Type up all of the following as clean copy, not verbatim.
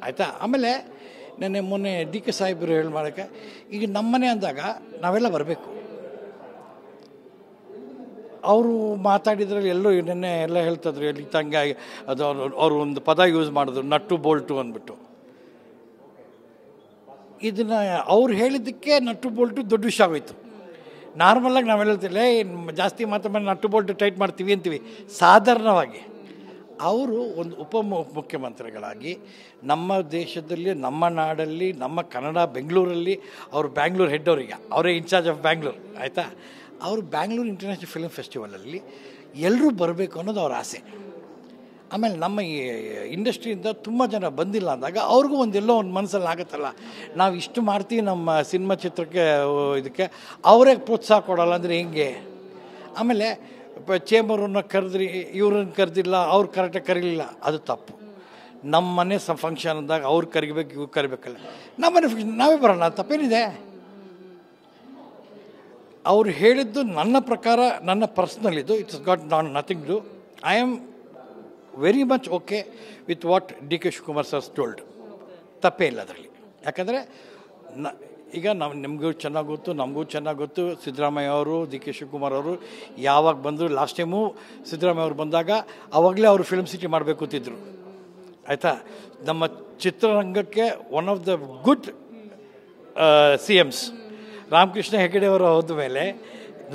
ಆಯಿತಾ. ಆಮೇಲೆ ಮೊನ್ನೆ ಡಿ ಕೆ ಸಾಹೇಬರು ಹೇಳಿ ಮಾಡೋಕ್ಕೆ ಈಗ ನಮ್ಮನೆ ಅಂದಾಗ ನಾವೆಲ್ಲ ಬರಬೇಕು. ಅವರು ಮಾತಾಡಿದ್ರಲ್ಲಿ ಎಲ್ಲರೂ ನೆನ್ನೆ ಎಲ್ಲ ಹೇಳ್ತಿದ್ರು ಎಲ್ಲಿ ತಂಗೆ ಅದು ಅವರು ಒಂದು ಪದ ಯೂಸ್ ಮಾಡಿದ್ರು, ನಟ್ಟು ಬೋಲ್ಟು ಅಂದ್ಬಿಟ್ಟು. ಇದನ್ನು ಅವ್ರು ಹೇಳಿದ್ದಕ್ಕೆ ನಟ್ಟು ಬೋಲ್ಟು ದೊಡ್ಡ ವಿಷಯ ಆಗೋಯ್ತು. ನಾರ್ಮಲಾಗಿ ನಾವು ಹೇಳ್ತಿಲ್ಲ ಜಾಸ್ತಿ ಮಾತ್ರ ನಟ್ಟು ಬೋಲ್ಟು ಟೈಟ್ ಮಾಡ್ತೀವಿ ಅಂತೀವಿ. ಸಾಧಾರಣವಾಗಿ ಅವರು ಒಂದು ಮುಖ್ಯಮಂತ್ರಿಗಳಾಗಿ ನಮ್ಮ ದೇಶದಲ್ಲಿ, ನಮ್ಮ ನಾಡಲ್ಲಿ, ನಮ್ಮ ಕನ್ನಡ ಬೆಂಗಳೂರಲ್ಲಿ, ಅವರು ಬ್ಯಾಂಗ್ಳೂರು ಹೆಡ್ ಅವರಿಗೆ, ಅವರೇ ಇನ್ಚಾರ್ಜ್ ಆಫ್ ಬ್ಯಾಂಗ್ಳೂರು ಆಯಿತಾ. ಅವರು ಬ್ಯಾಂಗ್ಳೂರು ಇಂಟರ್ನ್ಯಾಷನಲ್ ಫಿಲ್ಮ್ ಫೆಸ್ಟಿವಲಲ್ಲಿ ಎಲ್ಲರೂ ಬರಬೇಕು ಅನ್ನೋದು ಅವ್ರ ಆಸೆ. ಆಮೇಲೆ ನಮ್ಮ ಈ ಇಂಡಸ್ಟ್ರಿಯಿಂದ ತುಂಬ ಜನ ಬಂದಿಲ್ಲ ಅಂದಾಗ ಅವ್ರಿಗೂ ಒಂದೆಲ್ಲೋ ಒಂದು ಮನಸ್ಸಲ್ಲಿ ಆಗುತ್ತಲ್ಲ, ನಾವು ಇಷ್ಟು ಮಾಡ್ತೀವಿ ನಮ್ಮ ಸಿನಿಮಾ ಚಿತ್ರಕ್ಕೆ, ಇದಕ್ಕೆ ಅವರೇ ಪ್ರೋತ್ಸಾಹ ಕೊಡೋಲ್ಲ ಅಂದರೆ ಹೆಂಗೆ. ಆಮೇಲೆ ಚೇಂಬರನ್ನು ಕರೆದ್ರಿ, ಇವ್ರನ್ನ ಕರೆದಿಲ್ಲ, ಅವ್ರು ಕರೆಕ್ಟಾಗಿ ಕರೀಲಿಲ್ಲ, ಅದು ತಪ್ಪು. ನಮ್ಮ ಮನೆ ಫಂಕ್ಷನ್ ಅಂದಾಗ ಅವ್ರು ಕರಿಬೇಕು, ಇವ್ರು ಕರಿಬೇಕಲ್ಲ. ನಮ್ಮ ಮನೆ ಫಂಕ್ಷನ್ ನಾವೇ ಬರೋಣ, ತಪ್ಪೇನಿದೆ. ಅವ್ರು ಹೇಳಿದ್ದು ನನ್ನ ಪ್ರಕಾರ, ನನ್ನ ಪರ್ಸ್ನಲ್ ಇದು, it's got nothing to. I am very much okay with what D K Shivakumar sir told. ತಪ್ಪೇ ಇಲ್ಲ ಅದರಲ್ಲಿ. ಯಾಕಂದರೆ ಈಗ ನಿಮಗೂ ಚೆನ್ನಾಗಿ ಗೊತ್ತು, ನಮಗೂ ಚೆನ್ನಾಗಿ ಗೊತ್ತು, ಸಿದ್ದರಾಮಯ್ಯ ಅವರು, ಡಿ ಕೆ ಶಿವಕುಮಾರ್ ಅವರು ಯಾವಾಗ ಬಂದರು, ಲಾಸ್ಟ್ ಟೈಮು ಸಿದ್ದರಾಮಯ್ಯ ಅವರು ಬಂದಾಗ ಆವಾಗಲೇ ಅವರು ಫಿಲ್ಮ್ ಸಿಟಿ ಮಾಡಬೇಕು ಅಂತಿದ್ರು ಆಯಿತಾ. ನಮ್ಮ ಚಿತ್ರರಂಗಕ್ಕೆ one of the good C ಎಮ್ಸ್ Ramakrishna Hegde ಅವರು ಹೋದ ಮೇಲೆ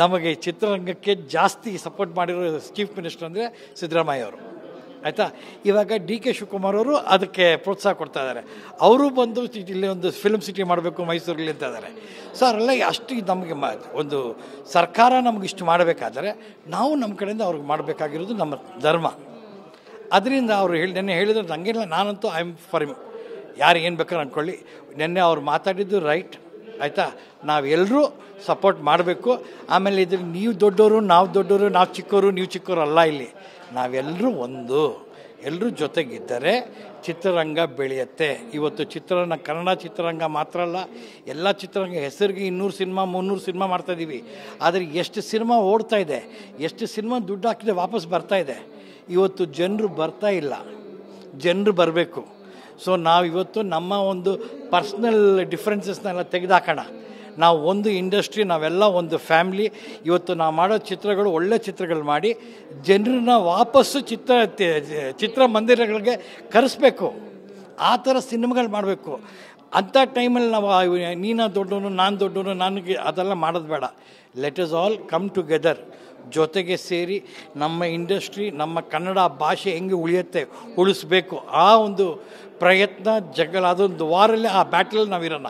ನಮಗೆ ಚಿತ್ರರಂಗಕ್ಕೆ ಜಾಸ್ತಿ ಸಪೋರ್ಟ್ ಮಾಡಿರೋ ಚೀಫ್ ಮಿನಿಸ್ಟರ್ ಅಂದರೆ ಸಿದ್ದರಾಮಯ್ಯ ಅವರು ಆಯಿತಾ. ಇವಾಗ ಡಿ ಕೆ ಶಿವಕುಮಾರ್ ಅವರು ಅದಕ್ಕೆ ಪ್ರೋತ್ಸಾಹ ಕೊಡ್ತಾ ಇದ್ದಾರೆ. ಅವರು ಬಂದು ಇಲ್ಲಿ ಒಂದು ಫಿಲ್ಮ್ ಸಿಟಿ ಮಾಡಬೇಕು ಮೈಸೂರಲ್ಲಿ ಅಂತ ಇದ್ದಾರೆ. ಸೊ ಅವರೆಲ್ಲ ಅಷ್ಟು ನಮಗೆ ಒಂದು ಸರ್ಕಾರ ನಮಗಿಷ್ಟು ಮಾಡಬೇಕಾದ್ರೆ ನಾವು ನಮ್ಮ ಕಡೆಯಿಂದ ಅವ್ರಿಗೆ ಮಾಡಬೇಕಾಗಿರೋದು ನಮ್ಮ ಧರ್ಮ. ಅದರಿಂದ ಅವರು ನೆನ್ನೆ ಹೇಳಿದ್ರೆ ನನಗೆಲ್ಲ, ನಾನಂತೂ ಐ ಆಮ್ ಫಾರ್ ಹಿಮ್. ಯಾರು ಏನು ಬೇಕಾದ್ರೆ ಅಂದ್ಕೊಳ್ಳಿ. ನೆನ್ನೆ ಅವ್ರು ಮಾತಾಡಿದ್ದು ರೈಟ್ ಆಯಿತಾ. ನಾವೆಲ್ಲರೂ ಸಪೋರ್ಟ್ ಮಾಡಬೇಕು. ಆಮೇಲೆ ಇದ್ರಲ್ಲಿ ನೀವು ದೊಡ್ಡವರು, ನಾವು ದೊಡ್ಡವರು, ನಾವು ಚಿಕ್ಕವರು, ನೀವು ಚಿಕ್ಕವರು ಅಲ್ಲ. ಇಲ್ಲಿ ನಾವೆಲ್ಲರೂ ಒಂದು, ಎಲ್ಲರೂ ಜೊತೆಗಿದ್ದರೆ ಚಿತ್ರರಂಗ ಬೆಳೆಯುತ್ತೆ. ಇವತ್ತು ಕನ್ನಡ ಚಿತ್ರರಂಗ ಮಾತ್ರ ಅಲ್ಲ, ಎಲ್ಲ ಚಿತ್ರರಂಗ ಹೆಸರಿಗೆ 200 ಸಿನಿಮಾ 300 ಸಿನಿಮಾ ಮಾಡ್ತಾಯಿದ್ದೀವಿ. ಆದರೆ ಎಷ್ಟು ಸಿನಿಮಾ ಓಡ್ತಾ ಇದೆ, ಎಷ್ಟು ಸಿನಿಮಾ ದುಡ್ಡು ಹಾಕಿದೆ ವಾಪಸ್ ಬರ್ತಾ ಇದೆ. ಇವತ್ತು ಜನರು ಬರ್ತಾ ಇಲ್ಲ, ಜನರು ಬರಬೇಕು. ಸೊ ನಾವಿವತ್ತು ನಮ್ಮ ಒಂದು ಪರ್ಸ್ನಲ್ ಡಿಫ್ರೆನ್ಸಸ್ನೆಲ್ಲ ತೆಗೆದುಹಾಕೋಣ. ನಾವು ಒಂದು ಇಂಡಸ್ಟ್ರಿ, ನಾವೆಲ್ಲ ಒಂದು ಫ್ಯಾಮ್ಲಿ. ಇವತ್ತು ನಾವು ಮಾಡೋ ಚಿತ್ರಗಳು ಒಳ್ಳೆ ಚಿತ್ರಗಳು ಮಾಡಿ ಜನರನ್ನ ವಾಪಸ್ಸು ಚಿತ್ರಮಂದಿರಗಳಿಗೆ ಕರೆಸ್ಬೇಕು. ಆ ಥರ ಸಿನಿಮಾಗಳು ಮಾಡಬೇಕು. ಅಂಥ ಟೈಮಲ್ಲಿ ನಾವು ನೀನು ದೊಡ್ಡವನು, ನಾನು ದೊಡ್ಡವನು, ನನಗೆ ಅದೆಲ್ಲ ಮಾಡೋದು ಬೇಡ. Let us all come together, ಜೊತೆಗೆ ಸೇರಿ ನಮ್ಮ ಇಂಡಸ್ಟ್ರಿ, ನಮ್ಮ ಕನ್ನಡ ಭಾಷೆ ಹೆಂಗೆ ಉಳಿಸಬೇಕು, ಆ ಒಂದು ಪ್ರಯತ್ನ, ಜಗಳ, ಅದೊಂದು ವಾರಲ್ಲಿ ಆ ಬ್ಯಾಟಲಲ್ಲಿ ನಾವಿರೋಣ.